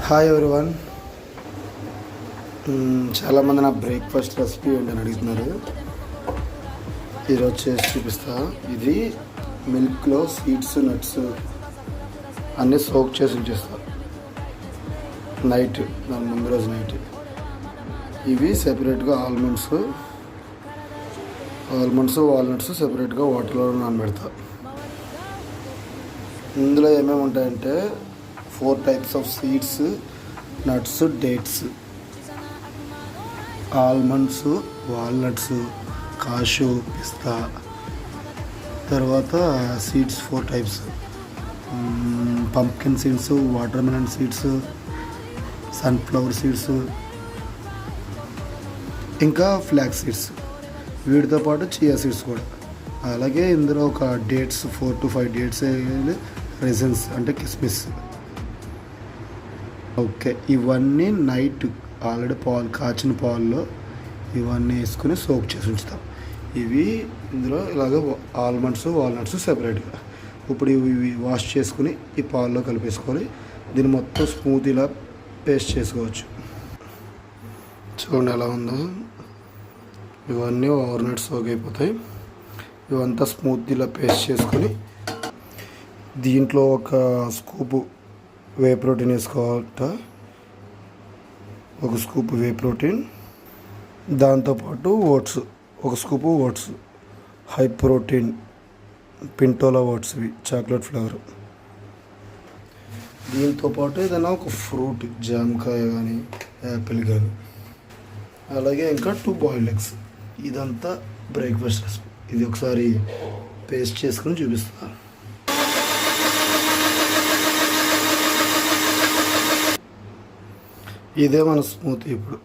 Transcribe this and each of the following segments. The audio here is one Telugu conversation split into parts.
Hi everyone. చాలామంది నా బ్రేక్ఫాస్ట్ రెసిపీ ఏంటని అడుగుతున్నారు. ఈరోజు చేసి చూపిస్తా. ఇది మిల్క్లో సీడ్స్ నట్స్ అన్నీ సోక్ చేసి ఉంచేస్తా నైట్, దాని ముందు రోజు నైట్. ఇవి సెపరేట్గా ఆల్మండ్స్ వాల్నట్స్ సెపరేట్గా వాటర్లో నానబెడతా. ఇందులో ఏమేమి ఉంటాయంటే 4 types of seeds, nuts, dates, almonds, walnuts, cashew, పిస్తా. తర్వాత seeds 4 types: pumpkin seeds, watermelon seeds, sunflower seeds, ఇంకా ఫ్లాక్స్ సీడ్స్. వీటితో పాటు చియా సీడ్స్ కూడా. అలాగే ఇందులో ఒక డేట్స్ 4 to 5 డేట్స్, రెజిన్స్ అంటే కిస్మిస్. ఓకే, ఇవన్నీ నైట్ ఆల్రెడీ కాచిన పాల్లో ఇవన్నీ వేసుకుని సోక్ చేసి ఉంచుతాం. ఇవి ఇందులో ఇలాగ ఆల్మండ్స్, వాల్నట్స్ సెపరేట్గా. ఇప్పుడు ఇవి వాష్ చేసుకుని ఈ పాల్లో కలిపేసుకొని దీన్ని మొత్తం స్మూత్ ఇలా పేస్ట్ చేసుకోవచ్చు. చూడండి ఎలా ఉందో. ఇవన్నీ ఓవర్నైట్ సోక్ అయిపోతాయి. ఇవంతా స్మూత్ ఇలా పేస్ట్ చేసుకొని దీంట్లో ఒక స్కూపు వే ప్రోటీన్ వేసుకోవాలట. ఒక స్కూప్ వే ప్రోటీన్, దాంతోపాటు ఓట్స్, ఒక scoop oats, high protein Pintola oats, ఇవి చాక్లెట్ ఫ్లేవర్. దీంతోపాటు ఏదైనా ఒక ఫ్రూట్, జామకాయ కానీ యాపిల్ కానీ. అలాగే ఇంకా 2 బాయిల్డ్ ఎగ్స్. ఇదంతా బ్రేక్ఫాస్ట్ రెసిపీ. ఇది ఒకసారి పేస్ట్ చేసుకుని చూపిస్తా. ఇదే మన స్మూతీ. ఇప్పుడు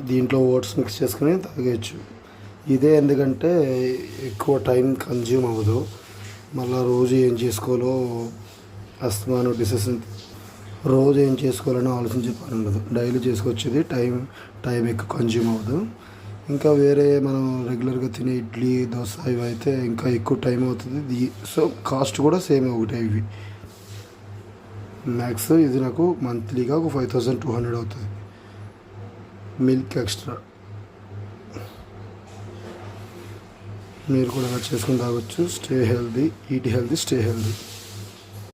దీంట్లో ఓట్స్ మిక్స్ చేసుకుని తాగేయచ్చు. ఇదే ఎందుకంటే ఎక్కువ టైం కన్జ్యూమ్ అవ్వదు. మళ్ళీ రోజు ఏం చేసుకోవాలో అస్తమాను డిసిషన్, రోజు ఏం చేసుకోవాలని ఆలోచించే పని ఉండదు. డైలీ చేసుకొచ్చేది టైం ఎక్కువ కన్జ్యూమ్ అవ్వదు. ఇంకా వేరే మనం రెగ్యులర్గా తినే ఇడ్లీ, దోశ ఇవి అయితే ఇంకా ఎక్కువ టైం అవుతుంది. సో కాస్ట్ కూడా సేమ్ ఒకటే. ఇవి మ్యాక్స్ ఇది నాకు మంత్లీగా ఒక 5200 అవుతుంది. Milk extra. మీరు కూడా చేసుకుని తాగొచ్చు. Stay healthy, eat healthy, stay healthy.